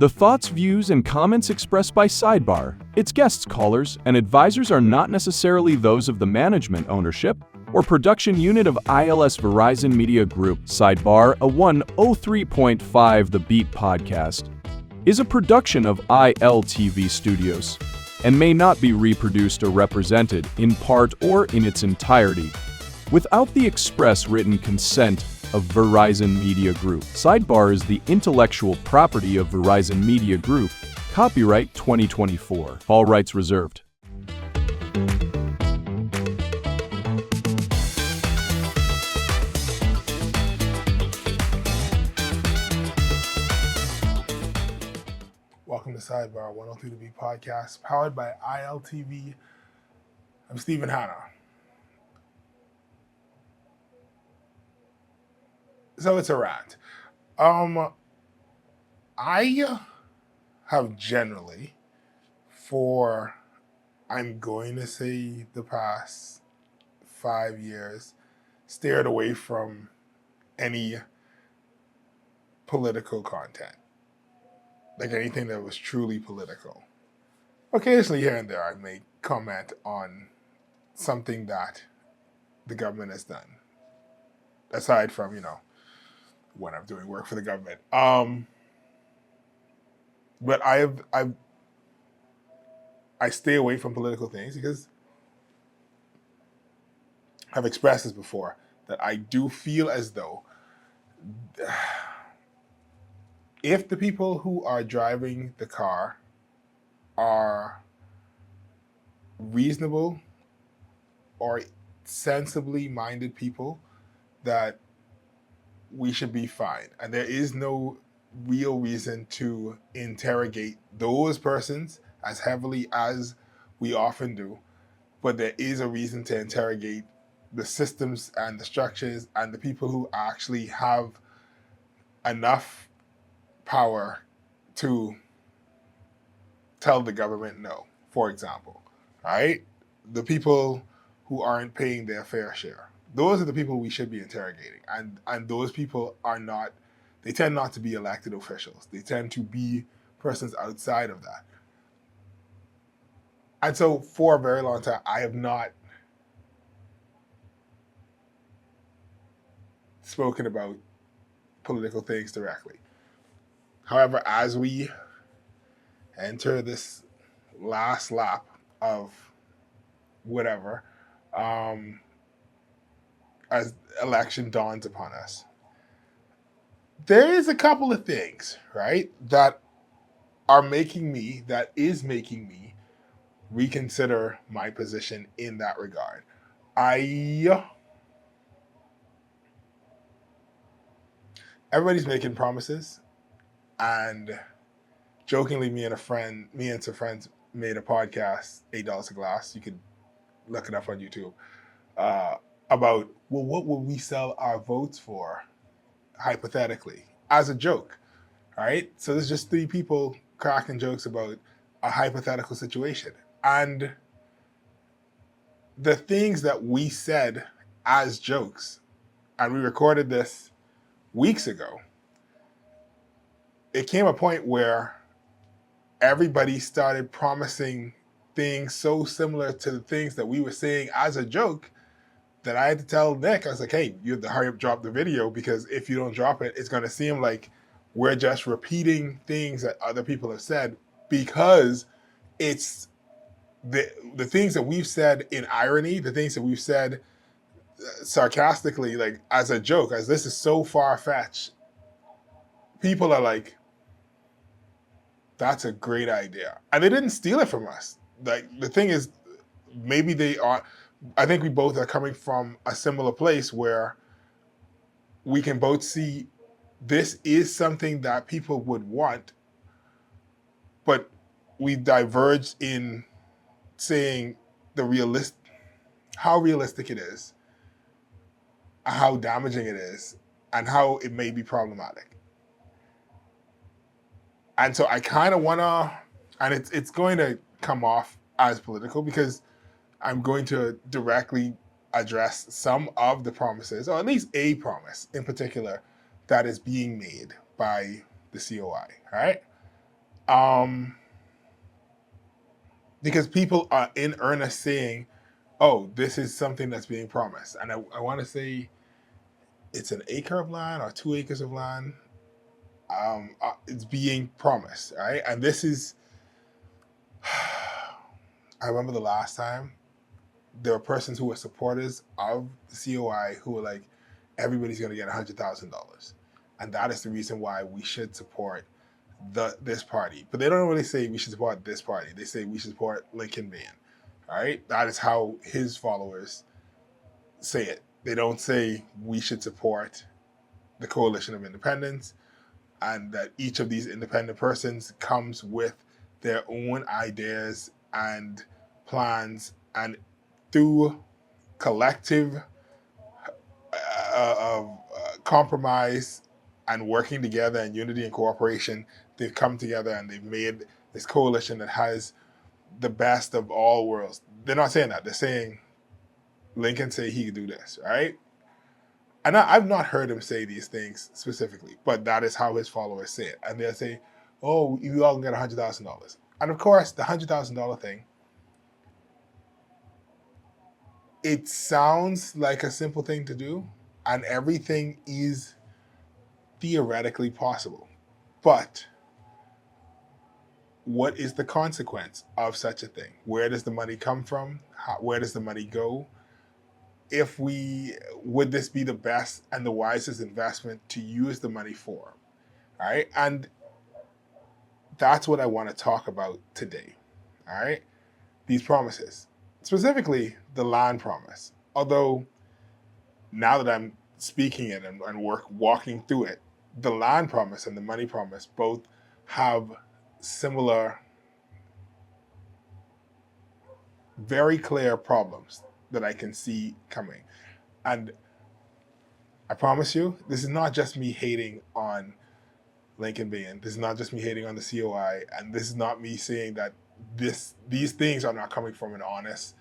The thoughts, views, and comments expressed by Sidebar, its guests, callers, and advisors are not necessarily those of the management, ownership, or production unit of ILS Verizon Media Group. Sidebar, a 103.5 The Beat podcast, is a production of ILTV Studios and may not be reproduced or represented, in part or in its entirety, without the express written consent of Verizon Media Group. Sidebar is the intellectual property of Verizon Media Group. Copyright 2024. All rights reserved. Welcome to Sidebar, 103 to Be podcast, powered by ILTV. I'm Stephen Hanna. So it's a rant. I have generally, for I'm going to say the past 5 years, steered away from any political content. Like anything that was truly political. Occasionally here and there I may comment on something that the government has done. Aside from, when I'm doing work for the government. But I stay away from political things because I've expressed this before, that I do feel as though if the people who are driving the car are reasonable or sensibly minded people, that we should be fine. And there is no real reason to interrogate those persons as heavily as we often do. But there is a reason to interrogate the systems and the structures and the people who actually have enough power to tell the government no, for example, right? The people who aren't paying their fair share. Those are the people we should be interrogating. And those people they tend not to be elected officials. They tend to be persons outside of that. And so for a very long time, I have not spoken about political things directly. However, as we enter this last lap of whatever, as election dawns upon us, there is a couple of things, right, that is making me reconsider my position in that regard. Everybody's making promises, and jokingly, me and some friends made a podcast, $8 a glass. You could look it up on YouTube. About, well, what would we sell our votes for, hypothetically, as a joke, right? So there's just three people cracking jokes about a hypothetical situation. And the things that we said as jokes, and we recorded this weeks ago, it came a point where everybody started promising things so similar to the things that we were saying as a joke that I had to tell Nick, I was like, hey, you have to hurry up, drop the video, because if you don't drop it, it's going to seem like we're just repeating things that other people have said, because it's the things that we've said in irony, the things that we've said sarcastically, like as a joke, as this is so far-fetched. People are like, that's a great idea. And they didn't steal it from us. Like, the thing is, maybe they are, I think we both are coming from a similar place where we can both see this is something that people would want, but we diverged in saying how realistic it is, how damaging it is, and how it may be problematic. And so I kind of want to, and it's going to come off as political because I'm going to directly address some of the promises, or at least a promise in particular, that is being made by the COI, right? Because people are in earnest saying, oh, this is something that's being promised. And I want to say it's an acre of land or 2 acres of land. It's being promised, right? And this is, I remember the last time there were persons who were supporters of the COI who were like, everybody's going to get $100,000. And that is the reason why we should support this party. But they don't really say we should support this party. They say we should support Lincoln Bain. All right? That is how his followers say it. They don't say we should support the Coalition of Independents, and that each of these independent persons comes with their own ideas and plans, and through collective compromise and working together and unity and cooperation, they've come together and they've made this coalition that has the best of all worlds. They're not saying that. They're saying Lincoln say he could do this, right? And I've not heard him say these things specifically, but that is how his followers say it. And they'll say, oh, you all can get $100,000. And of course, the $100,000 thing, it sounds like a simple thing to do, and everything is theoretically possible. But what is the consequence of such a thing? Where does the money come from? Where does the money go? Would this be the best and the wisest investment to use the money for? All right. And that's what I want to talk about today. All right. These promises, specifically the land promise. Although now that I'm speaking it and walking through it, the land promise and the money promise both have similar, very clear problems that I can see coming. And I promise you, this is not just me hating on Lincoln Bain. This is not just me hating on the COI. And this is not me saying that these things are not coming from an honest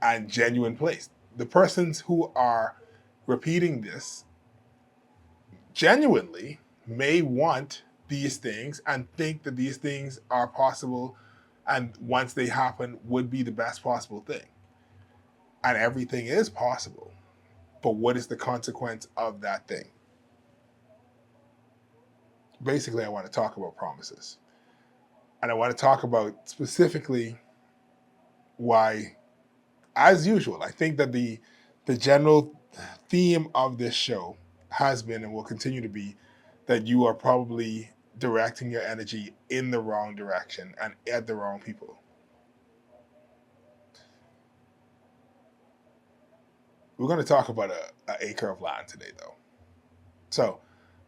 and genuine place. The persons who are repeating this genuinely may want these things and think that these things are possible, and once they happen would be the best possible thing. And everything is possible. But what is the consequence of that thing? Basically, I want to talk about promises. And I want to talk about specifically why, as usual, I think that the general theme of this show has been and will continue to be that you are probably directing your energy in the wrong direction and at the wrong people. We're going to talk about an acre of land today, though. So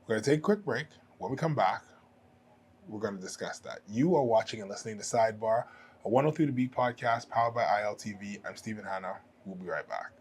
we're going to take a quick break. When we come back, we're going to discuss that. You are watching and listening to Sidebar, a 103 The Beat podcast powered by ILTV. I'm Stephen Hanna. We'll be right back.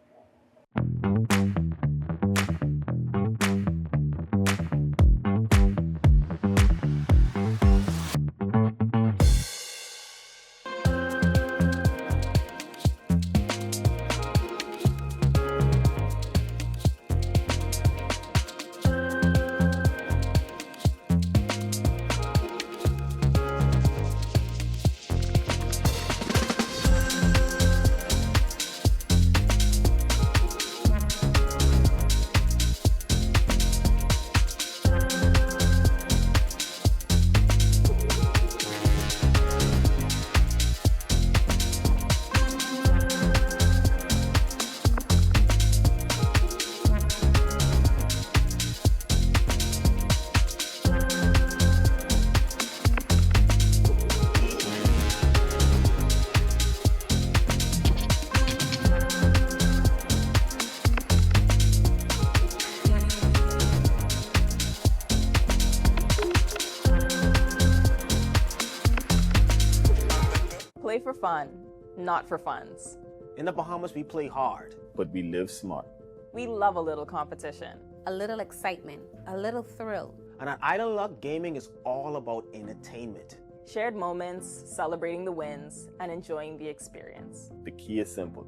Play for fun, not for funds. In the Bahamas, we play hard. But we live smart. We love a little competition. A little excitement, a little thrill. And at Island Luck, gaming is all about entertainment. Shared moments, celebrating the wins, and enjoying the experience. The key is simple.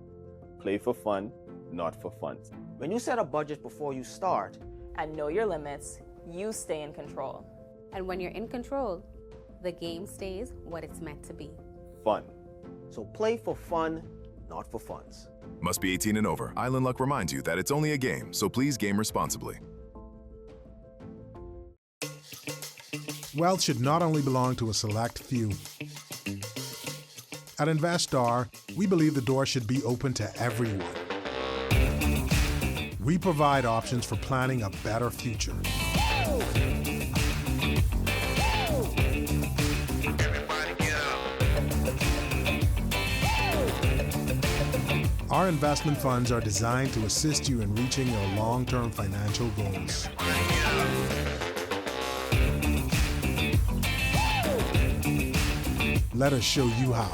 Play for fun, not for funds. When you set a budget before you start, And know your limits, you stay in control. And when you're in control, The game stays what it's meant to be. Fun. So play for fun, not for funds. Must be 18 and over. Island Luck reminds you that it's only a game, so please game responsibly. Wealth should not only belong to a select few. At InvestStar, we believe the door should be open to everyone. We provide options for planning a better future. Our investment funds are designed to assist you in reaching your long-term financial goals. Let us show you how.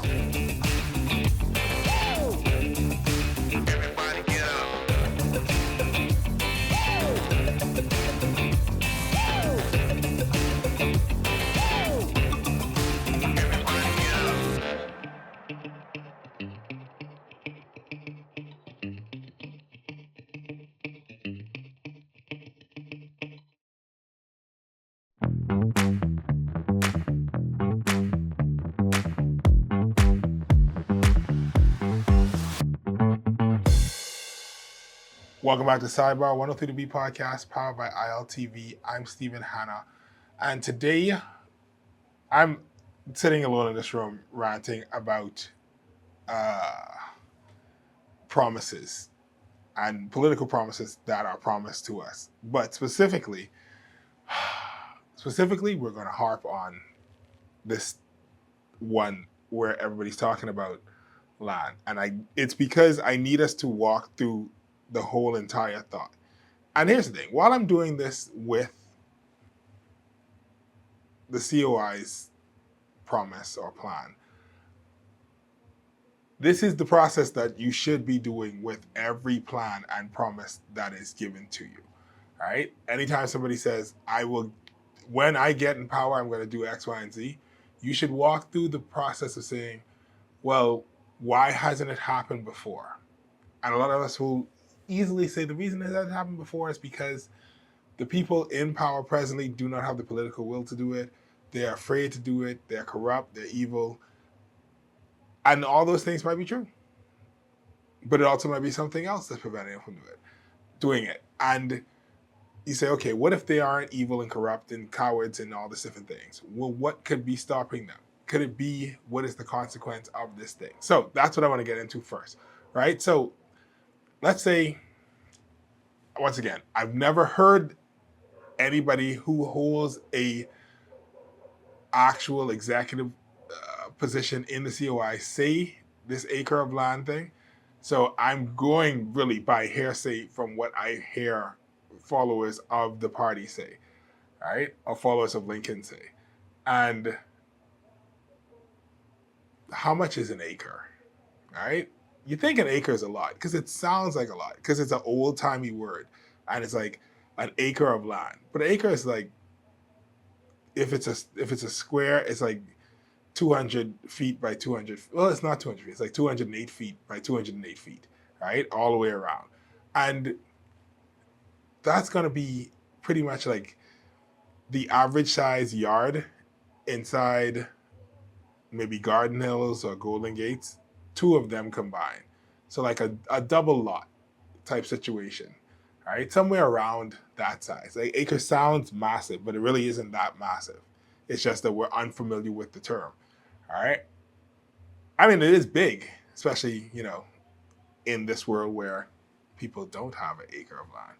Welcome back to Sidebar 103 B podcast powered by ILTV. I'm Stephen Hanna, and today I'm sitting alone in this room ranting about promises and political promises that are promised to us. But specifically, we're going to harp on this one where everybody's talking about land, and it's because I need us to walk through the whole entire thought. And here's the thing, while I'm doing this with the COI's promise or plan, this is the process that you should be doing with every plan and promise that is given to you. All right? Anytime somebody says, when I get in power, I'm going to do X, Y, and Z, you should walk through the process of saying, well, why hasn't it happened before? And a lot of us will easily say the reason it hasn't happened before is because the people in power presently do not have the political will to do it. They're afraid to do it. They're corrupt. They're evil. And all those things might be true. But it also might be something else that's preventing them from doing it. And you say, okay, what if they aren't evil and corrupt and cowards and all these different things? Well, what could be stopping them? Could it be, what is the consequence of this thing? So that's what I want to get into first, right? So let's say, once again, I've never heard anybody who holds a actual executive position in the COI say this acre of land thing. So I'm going really by hearsay from what I hear followers of the party say, right? Or followers of Lincoln say. And how much is an acre, right? You think an acre is a lot because it sounds like a lot because it's an old-timey word and it's like an acre of land. But an acre is like, if it's a square, it's like 200 feet by 200. Well, it's not 200 feet. It's like 208 feet by 208 feet, right? All the way around. And that's going to be pretty much like the average size yard inside maybe Garden Hills or Golden Gates, two of them combined. So like a double lot type situation, right? Somewhere around that size. Like acre sounds massive, but it really isn't that massive. It's just that we're unfamiliar with the term, all right? I mean, it is big, especially, in this world where people don't have an acre of land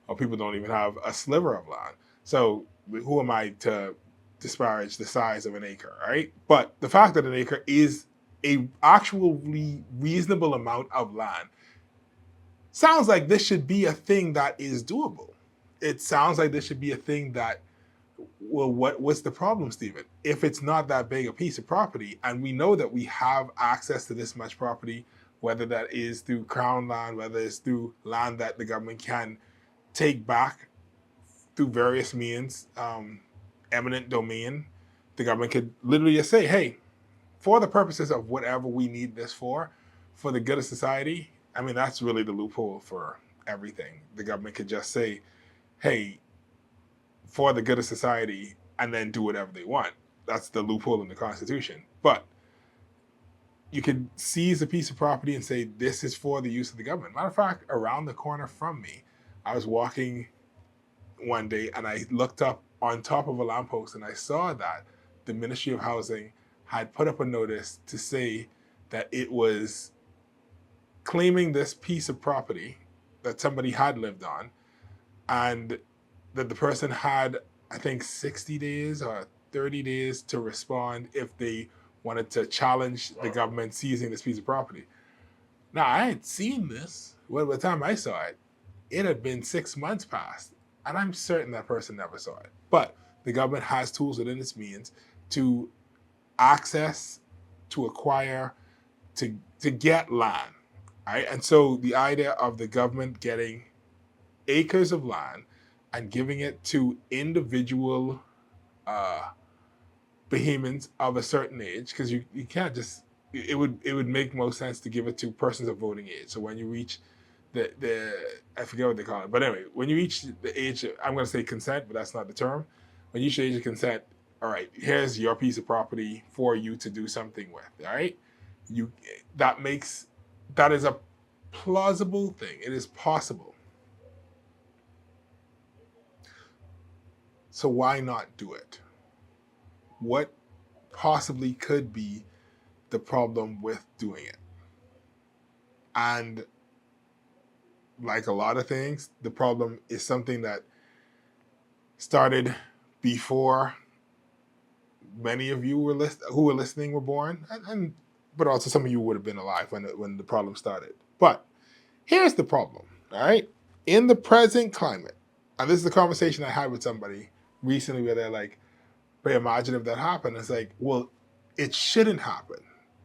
or people don't even have a sliver of land. So who am I to disparage the size of an acre, right? But the fact that an acre is a actually reasonable amount of land sounds like this should be a thing that is doable. It sounds like this should be a thing that, well, what's the problem, Stephen? If it's not that big a piece of property, and we know that we have access to this much property, whether that is through crown land, whether it's through land that the government can take back through various means, eminent domain, the government could literally just say, hey, for the purposes of whatever we need this for the good of society, I mean, that's really the loophole for everything. The government could just say, hey, for the good of society, and then do whatever they want. that's the loophole in the Constitution. But you could seize a piece of property and say, this is for the use of the government. Matter of fact, around the corner from me, I was walking one day and I looked up on top of a lamppost and I saw that the Ministry of Housing had put up a notice to say that it was claiming this piece of property that somebody had lived on, and that the person had, I think, 60 days or 30 days to respond if they wanted to challenge the government seizing this piece of property. Now, I had seen this. Well, by the time I saw it, it had been 6 months past, and I'm certain that person never saw it. But the government has tools within its means to access, to acquire, to get land, right? And so the idea of the government getting acres of land and giving it to individual Bahamians of a certain age, because you can't just, it would make most sense to give it to persons of voting age. So when you reach the I forget what they call it, but anyway, when you reach the age, I'm going to say consent, but that's not the term. When you reach the age of consent, all right, here's your piece of property for you to do something with, all right? That is a plausible thing. It is possible. So why not do it? What possibly could be the problem with doing it? And like a lot of things, the problem is something that started before many of you who were listening were born, but also some of you would have been alive when the problem started. But here's the problem, all right? In the present climate, and this is a conversation I had with somebody recently where they're like, but imagine if that happened. It's like, well, it shouldn't happen,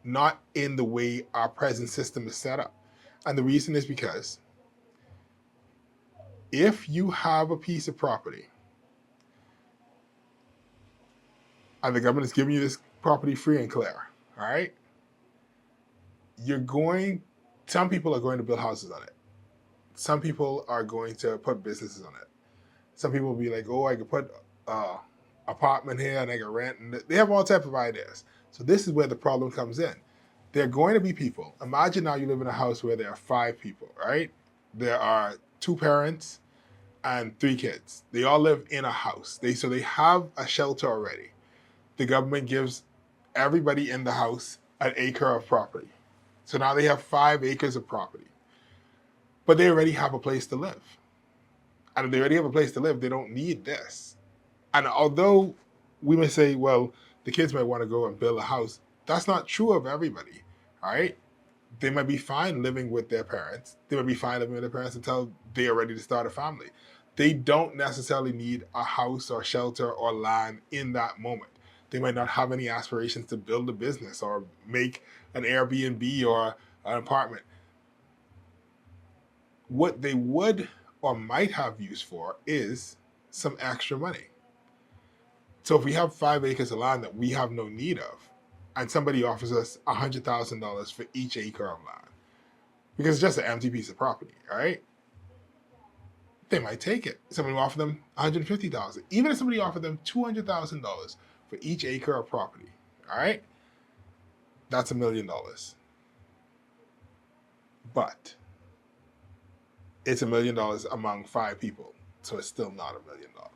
not in the way our present system is set up. And the reason is because if you have a piece of property and the government is giving you this property free and clear, all right? Some people are going to build houses on it. Some people are going to put businesses on it. Some people will be like, oh, I could put apartment here and I can rent. And they have all types of ideas. So this is where the problem comes in. There are going to be people. Imagine now you live in a house where there are 5 people, right? There are 2 parents and 3 kids. They all live in a house. So they have a shelter already. The government gives everybody in the house an acre of property. So now they have 5 acres of property. But they already have a place to live. And if they already have a place to live, they don't need this. And although we may say, well, the kids might want to go and build a house, that's not true of everybody, all right? They might be fine living with their parents. They might be fine living with their parents until they are ready to start a family. They don't necessarily need a house or shelter or land in that moment. They might not have any aspirations to build a business or make an Airbnb or an apartment. What they would or might have use for is some extra money. So if we have 5 acres of land that we have no need of, and somebody offers us $100,000 for each acre of land, because it's just an empty piece of property, all right? They might take it. Somebody will offer them $150,000. Even if somebody offered them $200,000 for each acre of property, all right? That's $1 million. But it's $1 million among 5 people, so it's still not $1 million, all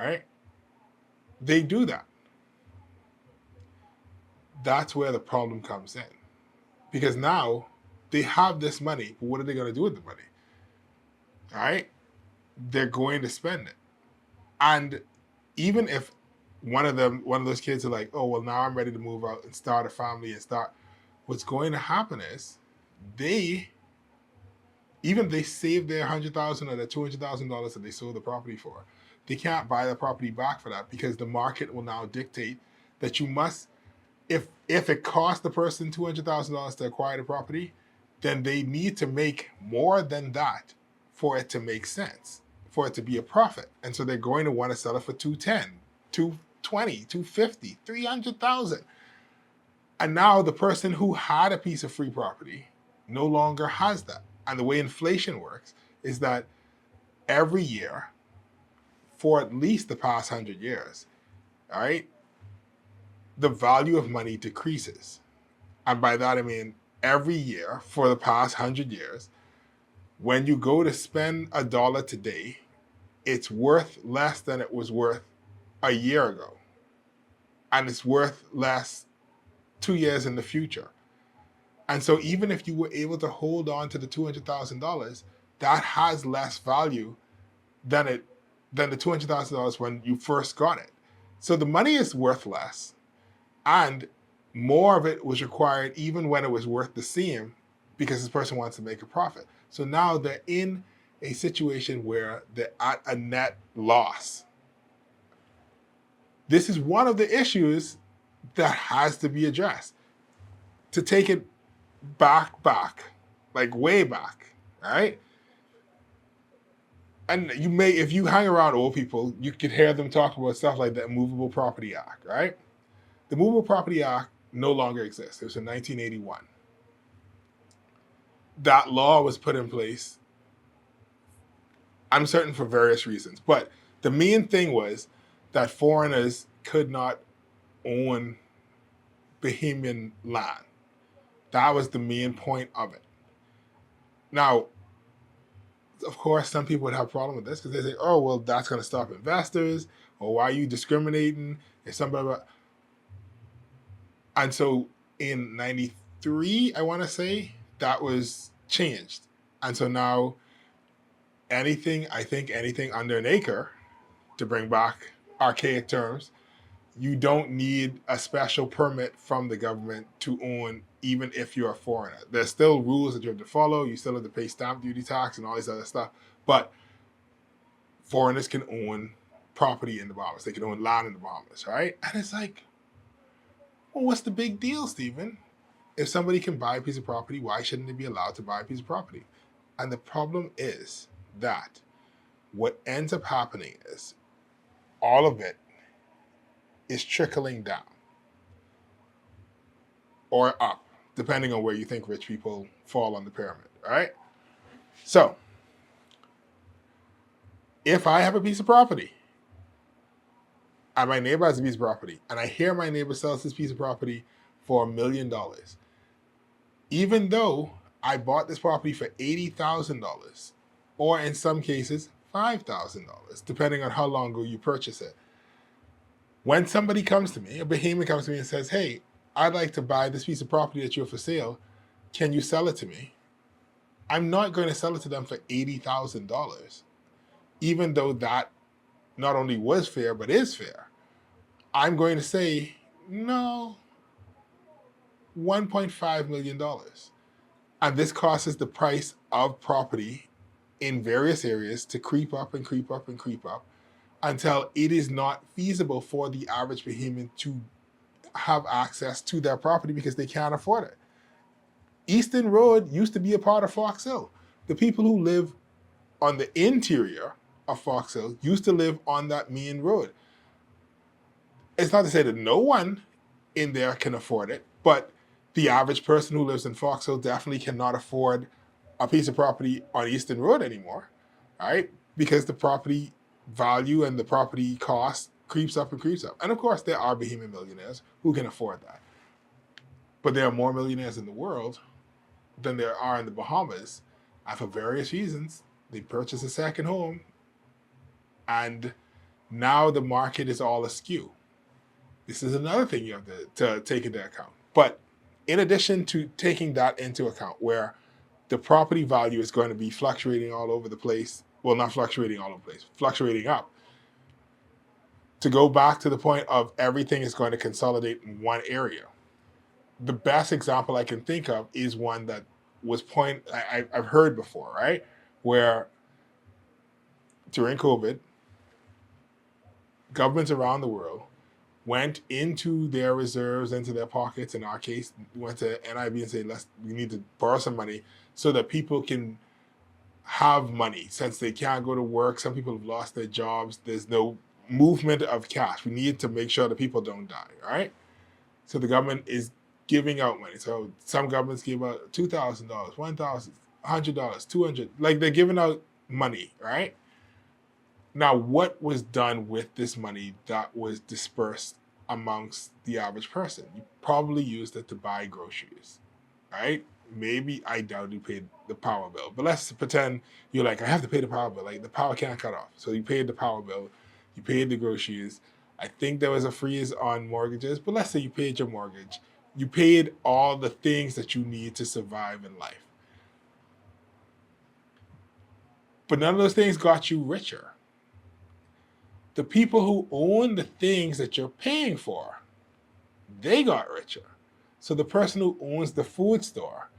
right? They do that. That's where the problem comes in. Because now they have this money, but what are they going to do with the money? All right? They're going to spend it. And even if one of those kids are like, oh, well, now I'm ready to move out and start a family what's going to happen is even if they save their $100,000 or their $200,000 that they sold the property for, they can't buy the property back for that because the market will now dictate that you must, if it costs the person $200,000 to acquire the property, then they need to make more than that for it to make sense, for it to be a profit. And so they're going to want to sell it for $210,000, $220,000, $250,000, $300,000. And now the person who had a piece of free property no longer has that. And the way inflation works is that every year, for at least the past 100 years, all right, the value of money decreases. And by that I mean every year for the past 100 years, when you go to spend $1 today, it's worth less than it was worth a year ago. And it's worth less 2 years in the future. And so even if you were able to hold on to the $200,000, that has less value than the $200,000 when you first got it. So the money is worth less, and more of it was required even when it was worth the same, because this person wants to make a profit. So now they're in a situation where they're at a net loss. This is one of the issues that has to be addressed. To take it back, like way back, right? And you may, if you hang around old people, you could hear them talk about stuff like the Movable Property Act, right? The Movable Property Act no longer exists. It was in 1981. That law was put in place, I'm certain for various reasons, but the main thing was that foreigners could not own Bahamian land. That was the main point of it. Now, of course, some people would have a problem with this because they say, oh, well, that's going to stop investors, or why are you discriminating? If somebody... And so in 93, I want to say, that was changed. And so now anything under an acre, to bring back archaic terms, you don't need a special permit from the government to own, even if you're a foreigner. There's still rules that you have to follow. You still have to pay stamp duty tax and all this other stuff. But foreigners can own property in the Bahamas. They can own land in the Bahamas, right? And it's like, well, what's the big deal, Stephen? If somebody can buy a piece of property, why shouldn't they be allowed to buy a piece of property? And the problem is that what ends up happening is all of it is trickling down or up, depending on where you think rich people fall on the pyramid, right? So, if I have a piece of property and my neighbor has a piece of property and I hear my neighbor sells this piece of property for $1 million, even though I bought this property for $80,000, or in some cases, $5,000, depending on how long ago you purchase it. When somebody comes to me, a Bahamian comes to me and says, hey, I'd like to buy this piece of property that you're for sale. Can you sell it to me? I'm not going to sell it to them for $80,000, even though that not only was fair, but is fair. I'm going to say, no, $1.5 million. And this causes the price of property in various areas to creep up and creep up and creep up until it is not feasible for the average Bahamian to have access to their property because they can't afford it. Easton Road used to be a part of Fox Hill. The people who live on the interior of Fox Hill used to live on that main road. It's not to say that no one in there can afford it, but the average person who lives in Fox Hill definitely cannot afford a piece of property on Easton Road anymore, right? Because the property value and the property cost creeps up and creeps up. And of course, there are Bahamian millionaires who can afford that. But there are more millionaires in the world than there are in the Bahamas. And for various reasons, they purchase a second home, and now the market is all askew. This is another thing you have to take into account. But in addition to taking that into account, where the property value is going to be fluctuating all over the place, well, not fluctuating all over the place, fluctuating up. To go back to the point of everything is going to consolidate in one area. The best example I can think of is one that was I've heard before, right? Where during COVID, governments around the world went into their reserves, into their pockets. In our case, went to NIB and said, we need to borrow some money so that people can have money. Since they can't go to work, some people have lost their jobs, there's no movement of cash. We need to make sure that people don't die, right? So the government is giving out money. So some governments give out $2,000, $1,000, $100, $200, like they're giving out money, right? Now, what was done with this money that was dispersed amongst the average person. You probably used it to buy groceries, right? Maybe, I doubt you paid the power bill, but let's pretend you're like, I have to pay the power bill. Like, the power can't cut off. So you paid the power bill, you paid the groceries. I think there was a freeze on mortgages, but let's say you paid your mortgage. You paid all the things that you need to survive in life. But none of those things got you richer. The people who own the things that you're paying for, they got richer. So the person who owns the food store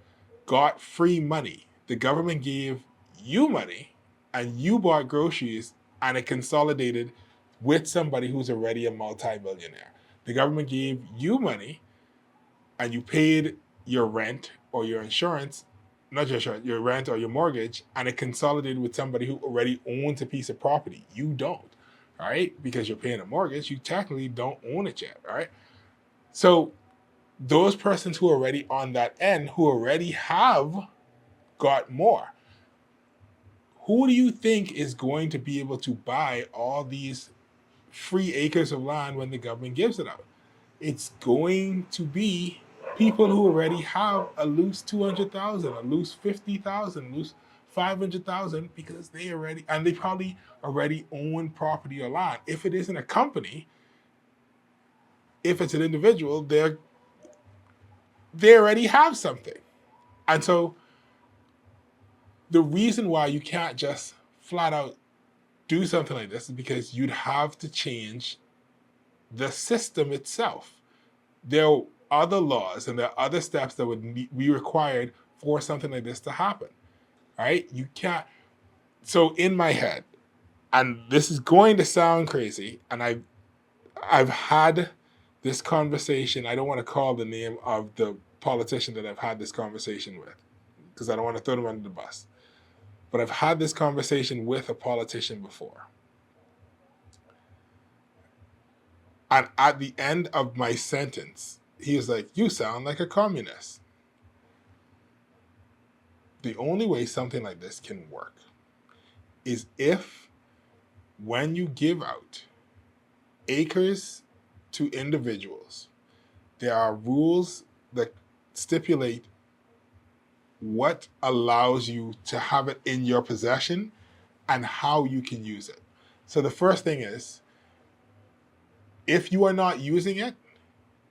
got free money. The government gave you money and you bought groceries, and it consolidated with somebody who's already a multi-millionaire. The government gave you money and you paid your rent or your insurance, not just your rent or your mortgage, and it consolidated with somebody who already owns a piece of property. You don't, all right? Because you're paying a mortgage, you technically don't own it yet, all right? So those persons who are already on that end, who already have got more, who do you think is going to be able to buy all these free acres of land when the government gives it out? It's going to be people who already have a loose 200,000, a loose 50,000, loose 500,000, because they probably already own property or land. If it isn't a company, if it's an individual, they already have something. And so the reason why you can't just flat out do something like this is because you'd have to change the system itself. There are other laws and there are other steps that would be required for something like this to happen, right? You can't. So in my head, and this is going to sound crazy, and I've had this conversation. I don't want to call the name of the politician that I've had this conversation with, because I don't want to throw them under the bus. But I've had this conversation with a politician before. And at the end of my sentence, he was like, you sound like a communist. The only way something like this can work is if, when you give out acres to individuals, there are rules that stipulate what allows you to have it in your possession and how you can use it. So the first thing is, if you are not using it,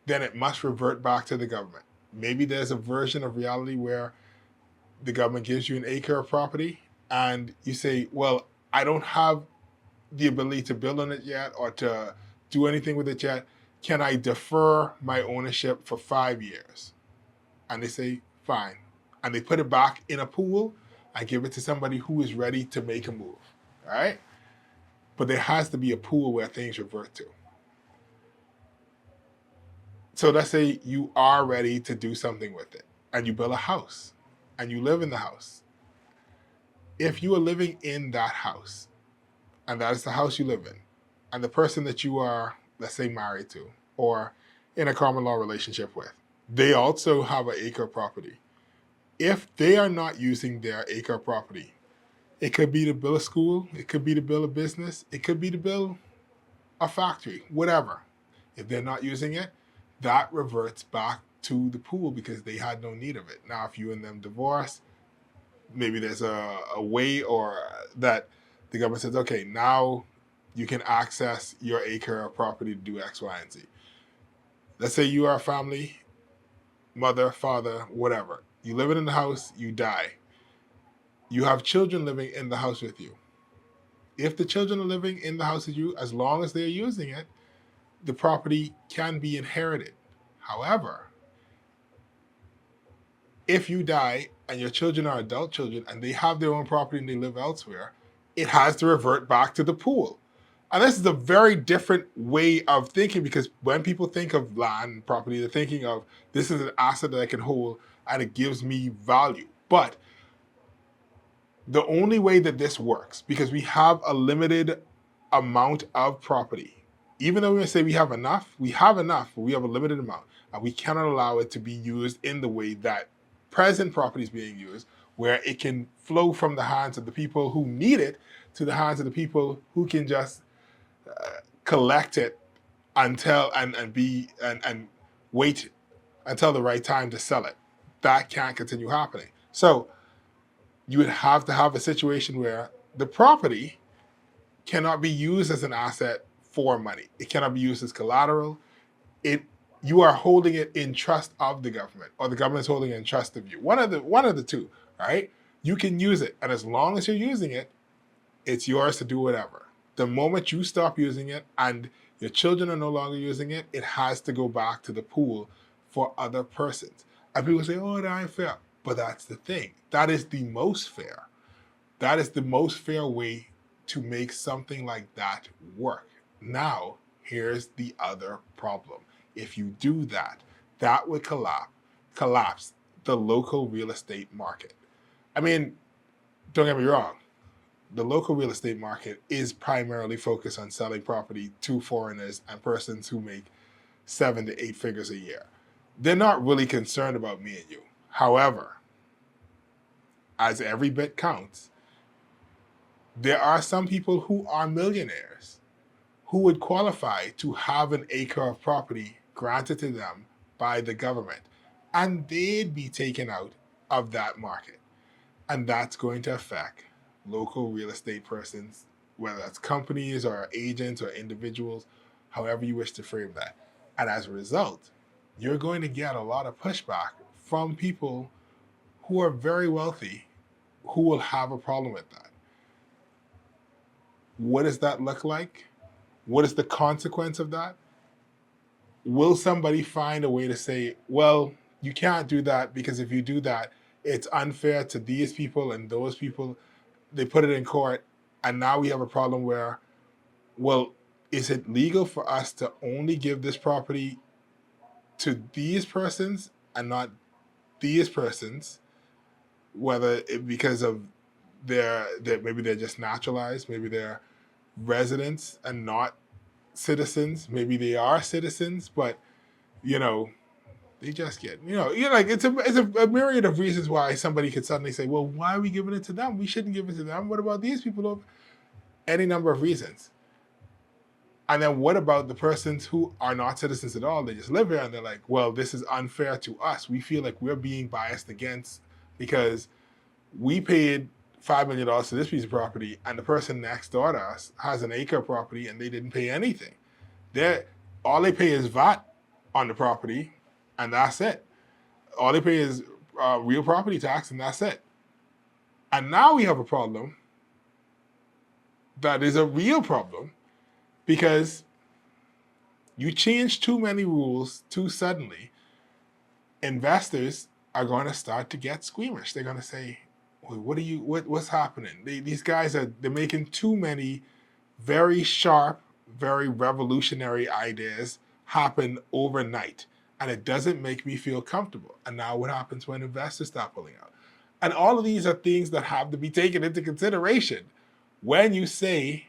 then it must revert back to the government. Maybe there's a version of reality where the government gives you an acre of property and you say, well, I don't have the ability to build on it yet or to do anything with it yet. Can I defer my ownership for 5 years? And they say, fine. And they put it back in a pool and give it to somebody who is ready to make a move, all right? But there has to be a pool where things revert to. So let's say you are ready to do something with it and you build a house and you live in the house. If you are living in that house and that is the house you live in, and the person that you are, let's say, married to or in a common law relationship with, they also have an acre property. If they are not using their acre property, it could be to build a school, it could be to build a business, it could be to build a factory, whatever. If they're not using it, that reverts back to the pool because they had no need of it. Now, if you and them divorce, maybe there's a way or that the government says, okay, now you can access your acre of property to do X, Y, and Z. Let's say you are a family, mother, father, whatever. You live in the house, you die. You have children living in the house with you. If the children are living in the house with you, as long as they're using it, the property can be inherited. However, if you die and your children are adult children and they have their own property and they live elsewhere, it has to revert back to the pool. And this is a very different way of thinking, because when people think of land and property, they're thinking of this is an asset that I can hold and it gives me value. But the only way that this works, because we have a limited amount of property, even though we say we have enough, but we have a limited amount, and we cannot allow it to be used in the way that present property is being used, where it can flow from the hands of the people who need it to the hands of the people who can just collect it until and wait until the right time to sell it. That can't continue happening. So you would have to have a situation where the property cannot be used as an asset for money. It cannot be used as collateral. You are holding it in trust of the government, or the government is holding it in trust of you. One of the two, right? You can use it, and as long as you're using it, it's yours to do whatever. The moment you stop using it and your children are no longer using it, it has to go back to the pool for other persons. And people say, oh, that ain't fair. But that's the thing. That is the most fair. That is the most fair way to make something like that work. Now, here's the other problem. If you do that, that would collapse the local real estate market. I mean, don't get me wrong. The local real estate market is primarily focused on selling property to foreigners and persons who make 7 to 8 figures a year. They're not really concerned about me and you. However, as every bit counts, there are some people who are millionaires who would qualify to have an acre of property granted to them by the government, and they'd be taken out of that market. And that's going to affect local real estate persons, whether that's companies or agents or individuals, however you wish to frame that. And as a result, you're going to get a lot of pushback from people who are very wealthy who will have a problem with that. What does that look like? What is the consequence of that? Will somebody find a way to say, well, you can't do that because if you do that, it's unfair to these people and those people? They put it in court, and now we have a problem where, well, is it legal for us to only give this property to these persons and not these persons, whether it because of maybe they're just naturalized, maybe they're residents and not citizens, maybe they are citizens, but they just get, like it's a myriad of reasons why somebody could suddenly say, well, why are we giving it to them? We shouldn't give it to them. What about these people? Any number of reasons. And then what about the persons who are not citizens at all? They just live here and they're like, well, this is unfair to us. We feel like we're being biased against because we paid $5 million to this piece of property and the person next door to us has an acre of property and they didn't pay anything. All they pay is VAT on the property, and that's it. All they pay is real property tax, and that's it. And now we have a problem that is a real problem because you change too many rules too suddenly. Investors are going to start to get squeamish. They're going to say, well, what's happening? These guys they're making too many very sharp, very revolutionary ideas happen overnight. And it doesn't make me feel comfortable. And now what happens when investors start pulling out? And all of these are things that have to be taken into consideration when you say,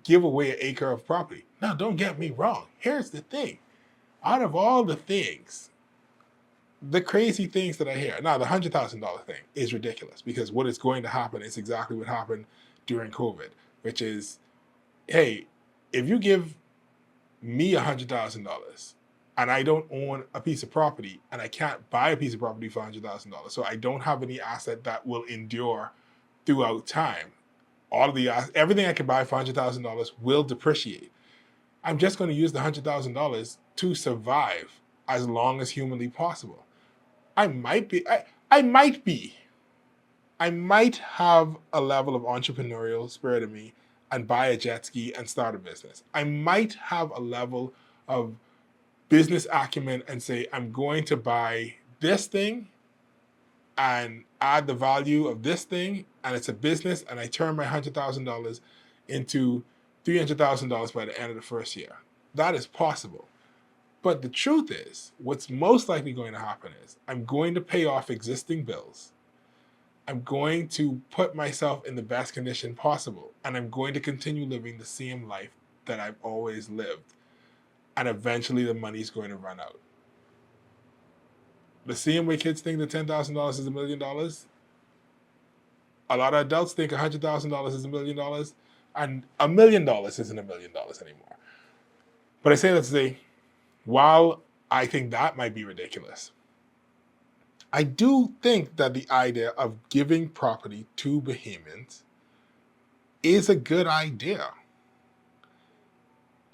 give away an acre of property. Now, don't get me wrong. Here's the thing. Out of all the things, the crazy things that I hear, now the $100,000 thing is ridiculous because what is going to happen is exactly what happened during COVID, which is, hey, if you give me $100,000, and I don't own a piece of property, and I can't buy a piece of property for $100,000. So I don't have any asset that will endure throughout time. Everything I can buy for $100,000 will depreciate. I'm just going to use the $100,000 to survive as long as humanly possible. I might have a level of entrepreneurial spirit in me and buy a jet ski and start a business. I might have a level of business acumen and say, I'm going to buy this thing and add the value of this thing, and it's a business, and I turn my $100,000 into $300,000 by the end of the first year. That is possible. But the truth is, what's most likely going to happen is I'm going to pay off existing bills. I'm going to put myself in the best condition possible, and I'm going to continue living the same life that I've always lived. And eventually the money's going to run out. The same way kids think that $10,000 is $1 million, a lot of adults think $100,000 is $1 million, and $1 million isn't $1 million anymore. But I say that to say, while I think that might be ridiculous, I do think that the idea of giving property to Bahamians is a good idea.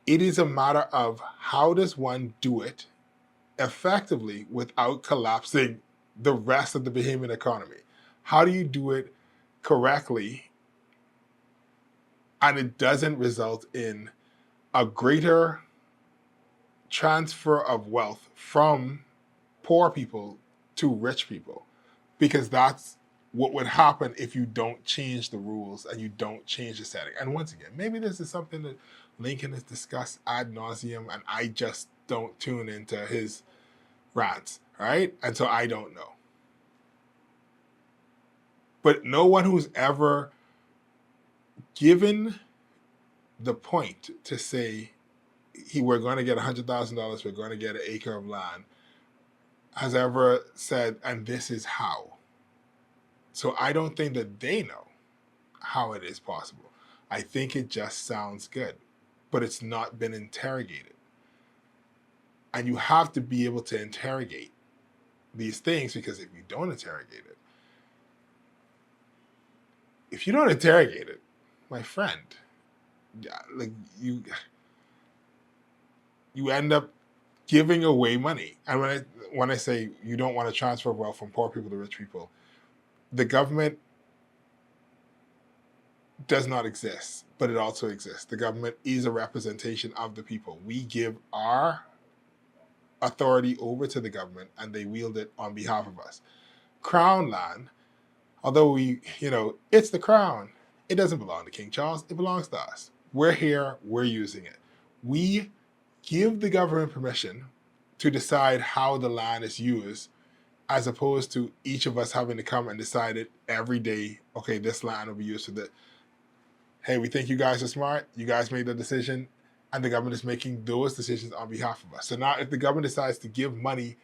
It is a matter of how does one do it effectively without collapsing the rest of the Bahamian economy? How do you do it correctly and it doesn't result in a greater transfer of wealth from poor people to rich people? Because that's what would happen if you don't change the rules and you don't change the setting. And once again, maybe this is something that Lincoln has discussed ad nauseum and I just don't tune into his rants, right? And so I don't know. But no one who's ever given the point to say, we're going to get $100,000, we're going to get an acre of land, has ever said, and this is how. So I don't think that they know how it is possible. I think it just sounds good, but it's not been interrogated. And you have to be able to interrogate these things, because if you don't interrogate it, my friend, like you end up giving away money. And when I say you don't want to transfer wealth from poor people to rich people, the government does not exist, but it also exists. The government is a representation of the people. We give our authority over to the government and they wield it on behalf of us. Crown land, although it's the crown, it doesn't belong to King Charles, it belongs to us. We're here, we're using it. We give the government permission to decide how the land is used, as opposed to each of us having to come and decide it every day, okay, this land will be used for this. Hey, we think you guys are smart, you guys made the decision, and the government is making those decisions on behalf of us. So now if the government decides to give money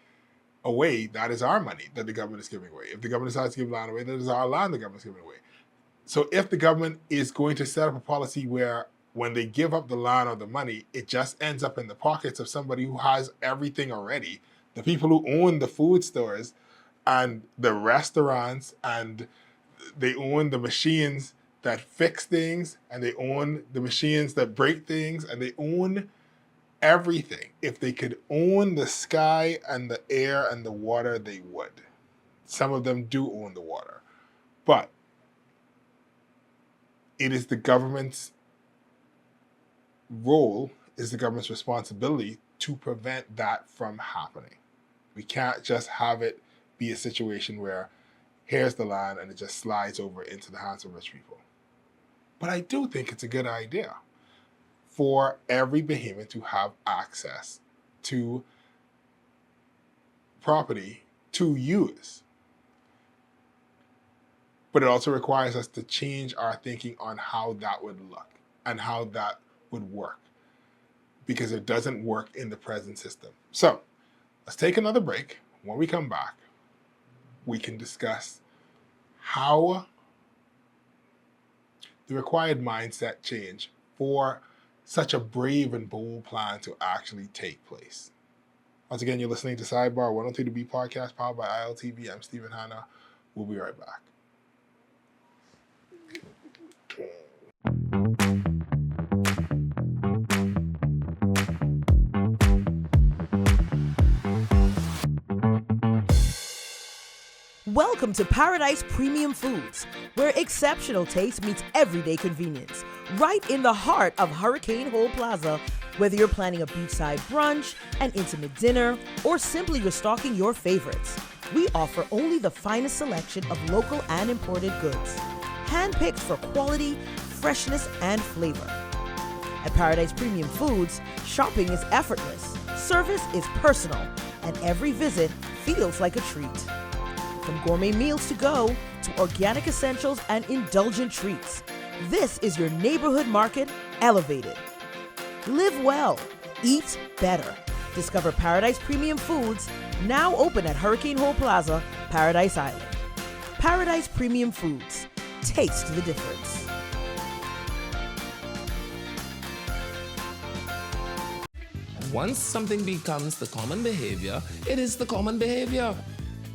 away, that is our money that the government is giving away. If the government decides to give land away, that is our land the government is giving away. So if the government is going to set up a policy where when they give up the land or the money, it just ends up in the pockets of somebody who has everything already, the people who own the food stores and the restaurants, and they own the machines that fix things, and they own the machines that break things, and they own everything. If they could own the sky and the air and the water, they would. Some of them do own the water. But it is the government's role, is the government's responsibility to prevent that from happening. We can't just have it be a situation where here's the land and it just slides over into the hands of rich people. But I do think it's a good idea for every Bahamian to have access to property to use. But it also requires us to change our thinking on how that would look and how that would work, because it doesn't work in the present system. So let's take another break. When we come back, we can discuss how the required mindset change for such a brave and bold plan to actually take place. Once again, you're listening to Sidebar 103 to B podcast powered by ILTV. I'm Stephen Hanna. We'll be right back. Welcome to Paradise Premium Foods, where exceptional taste meets everyday convenience. Right in the heart of Hurricane Hole Plaza, whether you're planning a beachside brunch, an intimate dinner, or simply restocking your favorites, we offer only the finest selection of local and imported goods, handpicked for quality, freshness, and flavor. At Paradise Premium Foods, shopping is effortless, service is personal, and every visit feels like a treat. From gourmet meals to go to organic essentials and indulgent treats, this is your neighborhood market elevated. Live well, eat better. Discover Paradise Premium Foods, now open at Hurricane Hole Plaza, Paradise Island. Paradise Premium Foods, taste the difference. Once something becomes the common behavior, it is the common behavior.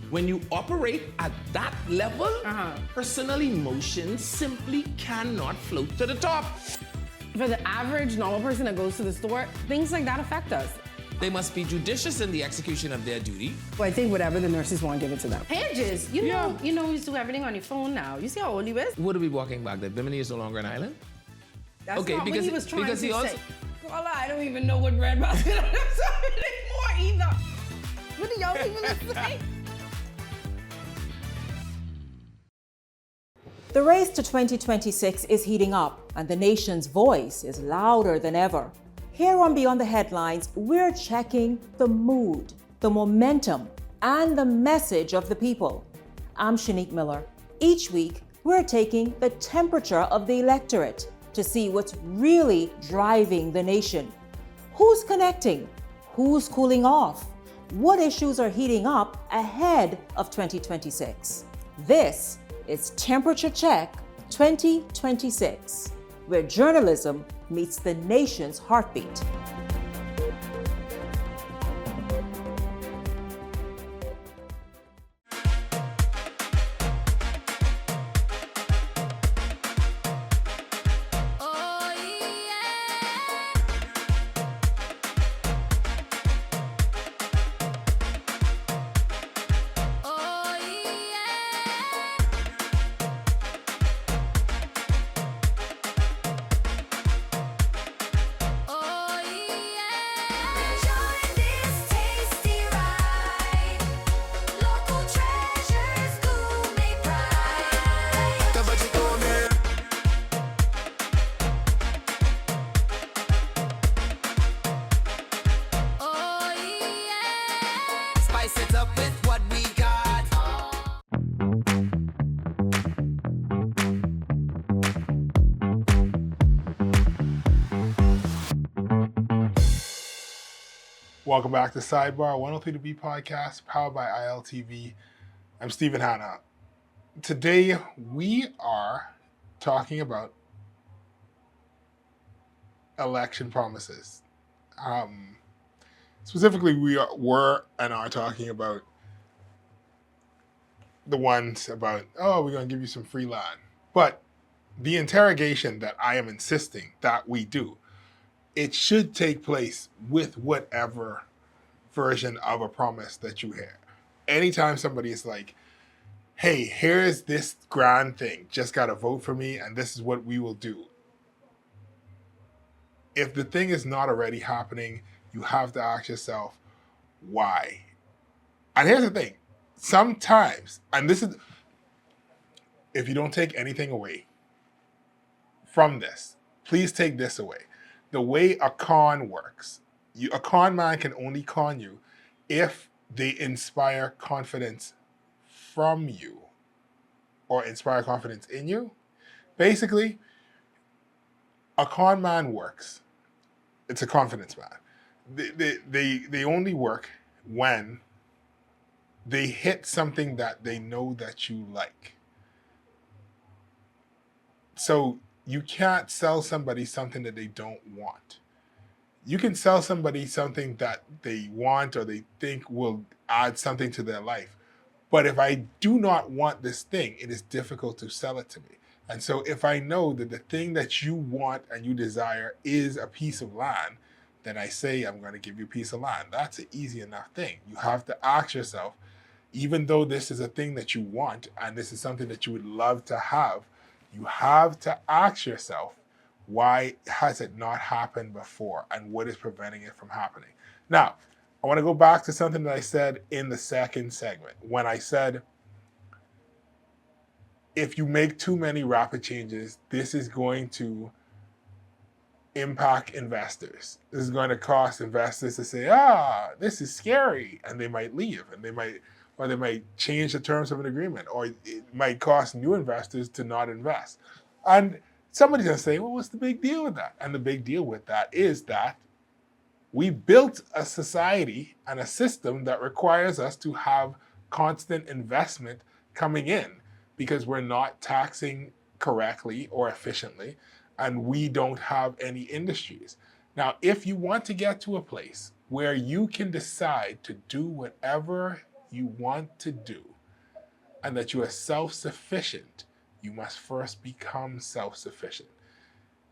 When you operate at that level, personal emotions simply cannot float to the top. For the average normal person that goes to the store, things like that affect us. They must be judicious in the execution of their duty. Well, I think whatever the nurses want, give it to them. Pages, you know, you do everything on your phone now. You see how old he is? What are we walking back? That Bimini is no longer an island? That's okay, not because what he was trying to he also say. Carla, I don't even know what breadbasket anymore either. What do y'all even say? The race to 2026 is heating up, and the nation's voice is louder than ever. Here on Beyond the Headlines, we're checking the mood, the momentum, and the message of the people. I'm Shanique Miller. Each week, we're taking the temperature of the electorate to see what's really driving the nation. Who's connecting? Who's cooling off? What issues are heating up ahead of 2026? This is Temperature Check 2026, where journalism meets the nation's heartbeat. Welcome back to Sidebar, 103 to B podcast, powered by ILTV. I'm Stephen Hanna. Today, we are talking about election promises. Specifically, we were and are talking about the ones about, oh, we're going to give you some free land. But the interrogation that I am insisting that we do, it should take place with whatever version of a promise that you hear. Anytime somebody is like, hey, here's this grand thing, just got to vote for me and this is what we will do. If the thing is not already happening, you have to ask yourself, why? And here's the thing, sometimes, and this is, if you don't take anything away from this, please take this away. The way a con works, a con man can only con you if they inspire confidence from you or inspire confidence in you. Basically, a con man works. It's a confidence man. They only work when they hit something that they know that you like. So you can't sell somebody something that they don't want. You can sell somebody something that they want or they think will add something to their life. But if I do not want this thing, it is difficult to sell it to me. And so if I know that the thing that you want and you desire is a piece of land, then I say, I'm going to give you a piece of land. That's an easy enough thing. You have to ask yourself, even though this is a thing that you want and this is something that you would love to have, you have to ask yourself, why has it not happened before and what is preventing it from happening? Now, I want to go back to something that I said in the second segment when I said, if you make too many rapid changes, this is going to impact investors. This is going to cause investors to say, this is scary, and they might leave, and they might change the terms of an agreement, or it might cause new investors to not invest. And somebody's going to say, well, what's the big deal with that? And the big deal with that is that we built a society and a system that requires us to have constant investment coming in because we're not taxing correctly or efficiently, and we don't have any industries. Now, if you want to get to a place where you can decide to do whatever you want to do and that you are self-sufficient, you must first become self-sufficient.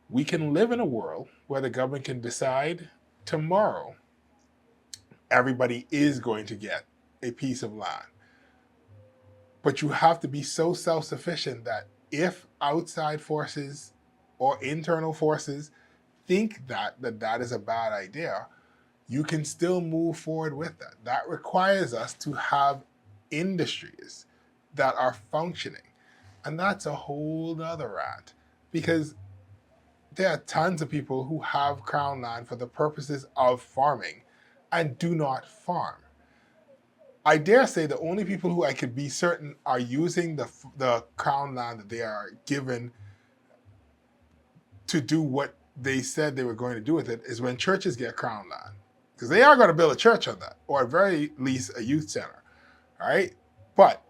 We can live in a world where the government can decide tomorrow everybody is going to get a piece of land. But you have to be so self-sufficient that if outside forces or internal forces think that is a bad idea, you can still move forward with that. That requires us to have industries that are functioning. And that's a whole other rant, because there are tons of people who have crown land for the purposes of farming and do not farm. I dare say the only people who I could be certain are using the crown land that they are given to do what they said they were going to do with it is when churches get crown land. Because they are going to build a church on that, or at very least a youth center, all right? But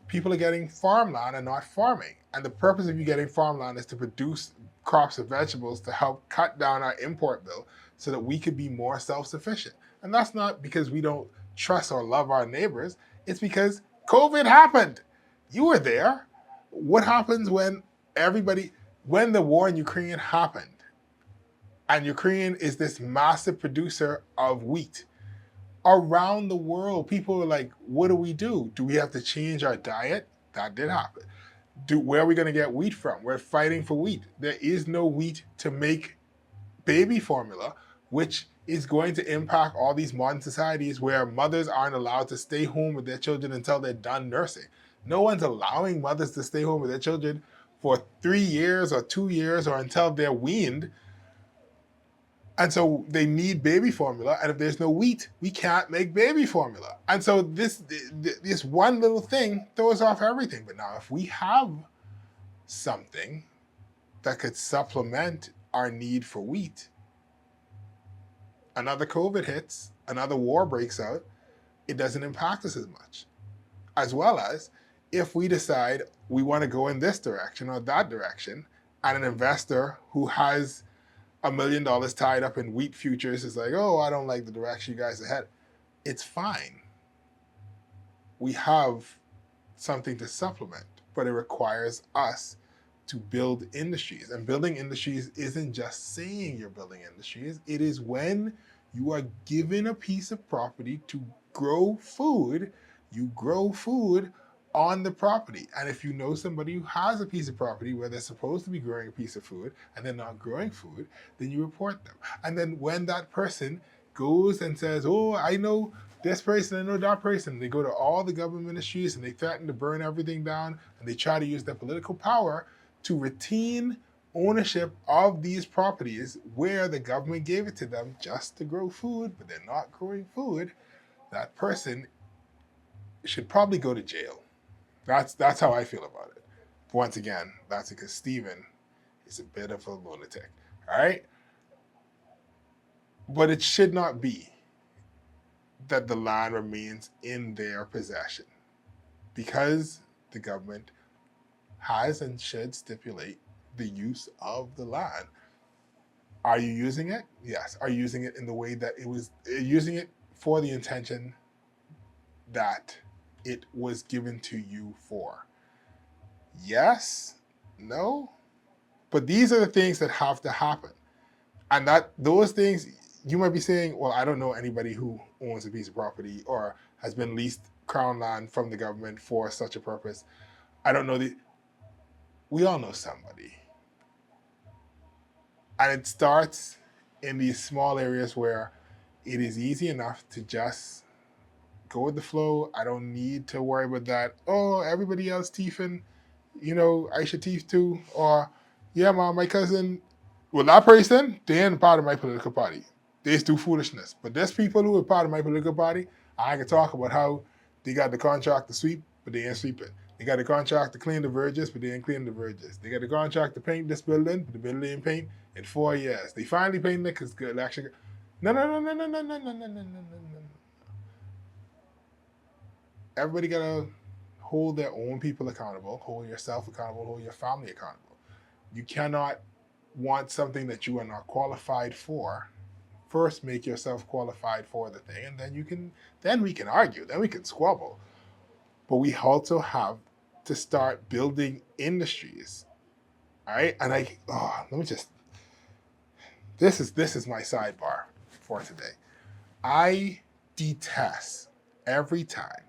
people are getting farmland and not farming. And the purpose of you getting farmland is to produce crops of vegetables to help cut down our import bill so that we could be more self-sufficient. And that's not because we don't trust or love our neighbors. It's because COVID happened. You were there. What happens when the war in Ukraine happened? And Ukraine is this massive producer of wheat. Around the world, people are like, what do we do? Do we have to change our diet? That did happen. Where are we going to get wheat from? We're fighting for wheat. There is no wheat to make baby formula, which is going to impact all these modern societies where mothers aren't allowed to stay home with their children until they're done nursing. No one's allowing mothers to stay home with their children for 3 years or 2 years or until they're weaned. And so they need baby formula, and if there's no wheat, we can't make baby formula. And so this one little thing throws off everything. But now if we have something that could supplement our need for wheat, another COVID hits, another war breaks out, it doesn't impact us as much. As well as if we decide we want to go in this direction or that direction, and an investor who has $1 million tied up in wheat futures is like, oh, I don't like the direction you guys are headed. It's fine. We have something to supplement, but it requires us to build industries. And building industries isn't just saying you're building industries. It is when you are given a piece of property to grow food, you grow food on the property. And if you know somebody who has a piece of property where they're supposed to be growing a piece of food and they're not growing food, then you report them. And then when that person goes and says, oh, I know this person, I know that person, they go to all the government ministries and they threaten to burn everything down, and they try to use their political power to retain ownership of these properties where the government gave it to them just to grow food, but they're not growing food. That person should probably go to jail. That's how I feel about it. Once again, that's because Stephen is a bit of a lunatic, all right? But it should not be that the land remains in their possession, because the government has and should stipulate the use of the land. Are you using it? Yes. Are you using it in the way that using it for the intention that it was given to you for? Yes? No? But these are the things that have to happen. And those things, you might be saying, well, I don't know anybody who owns a piece of property or has been leased crown land from the government for such a purpose. I don't know. We all know somebody. And it starts in these small areas where it is easy enough to just go with the flow. I don't need to worry about that. Oh, everybody else teething, I should teeth too. Or, yeah, mom, my cousin, well, that person, they ain't part of my political party. They just do foolishness. But there's people who are part of my political party. I can talk about how they got the contract to sweep, but they ain't sweeping. They got the contract to clean the verges, but they ain't cleaning the verges. They got the contract to paint this building, but the building ain't paint in 4 years. They finally painted it because it's good. Actually, no. Everybody gotta hold their own people accountable, hold yourself accountable, hold your family accountable. You cannot want something that you are not qualified for, first make yourself qualified for the thing, and then we can argue, then we can squabble. But we also have to start building industries. All right? And this is my sidebar for today. I detest every time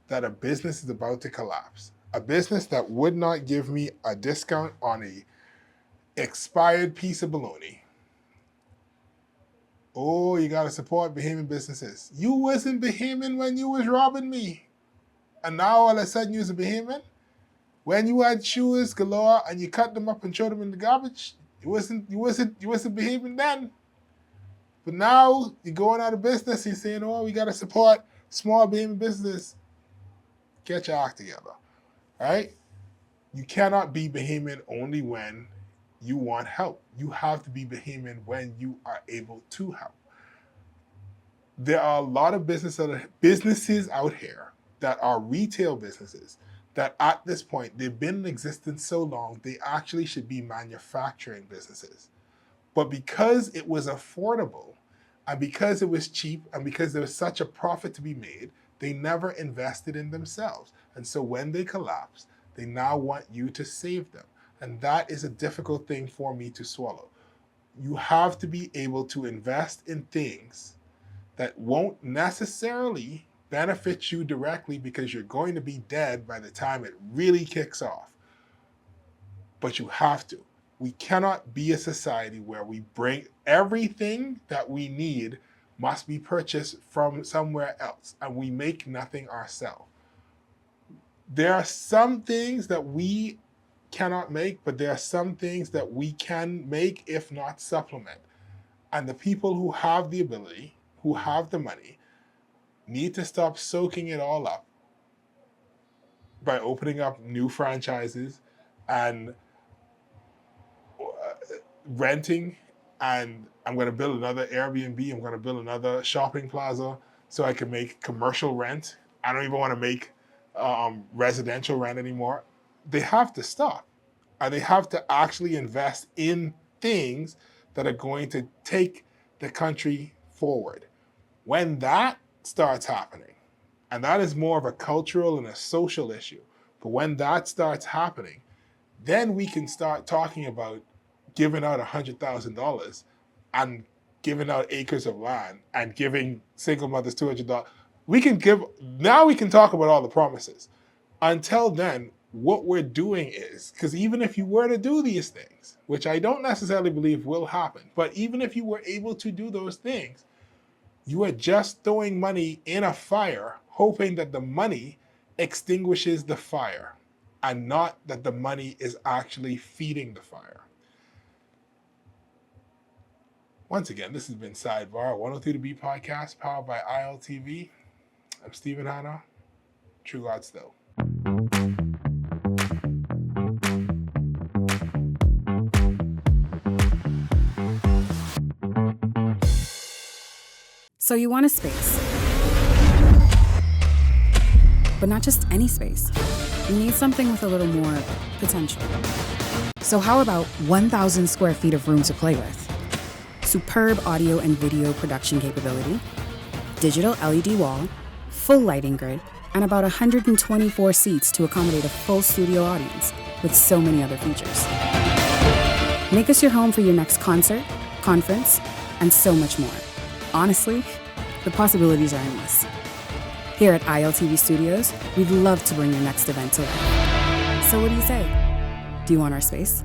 that a business is about to collapse. A business that would not give me a discount on a expired piece of bologna. Oh, you gotta support Bahamian businesses. You wasn't Bahamian when you was robbing me. And now all of a sudden you was a Bahamian? When you had shoes galore and you cut them up and throw them in the garbage, you wasn't Bahamian then. But now you're going out of business, you're saying, oh, we gotta support small Bahamian business. Get your act together. All right? You cannot be Bahamian only when you want help. You have to be Bahamian when you are able to help. There are a lot of businesses out here that are retail businesses that at this point, they've been in existence so long, they actually should be manufacturing businesses. But because it was affordable, and because it was cheap, and because there was such a profit to be made, they never invested in themselves. And so when they collapse, they now want you to save them. And that is a difficult thing for me to swallow. You have to be able to invest in things that won't necessarily benefit you directly because you're going to be dead by the time it really kicks off. But you have to. We cannot be a society where we bring everything that we need must be purchased from somewhere else and we make nothing ourselves. There are some things that we cannot make, but there are some things that we can make, if not supplement. And the people who have the ability, who have the money, need to stop soaking it all up by opening up new franchises and renting. And I'm going to build another Airbnb. I'm going to build another shopping plaza so I can make commercial rent. I don't even want to make residential rent anymore. They have to stop. And they have to actually invest in things that are going to take the country forward. When that starts happening, and that is more of a cultural and a social issue, but when that starts happening, then we can start talking about giving out $100,000 and giving out acres of land and giving single mothers $200. We can talk about all the promises. Until then, what we're doing is, because even if you were to do these things, which I don't necessarily believe will happen, but even if you were able to do those things, you are just throwing money in a fire, hoping that the money extinguishes the fire, and not that the money is actually feeding the fire. Once again, this has been Sidebar, 103 to Beat podcast, powered by ILTV. I'm Stephen Hanna, True God Still. So you want a space, but not just any space. You need something with a little more potential. So how about 1,000 square feet of room to play with? Superb audio and video production capability, digital LED wall, full lighting grid, and about 124 seats to accommodate a full studio audience with so many other features. Make us your home for your next concert, conference, and so much more. Honestly, the possibilities are endless. Here at ILTV Studios, we'd love to bring your next event to life. So what do you say? Do you want our space?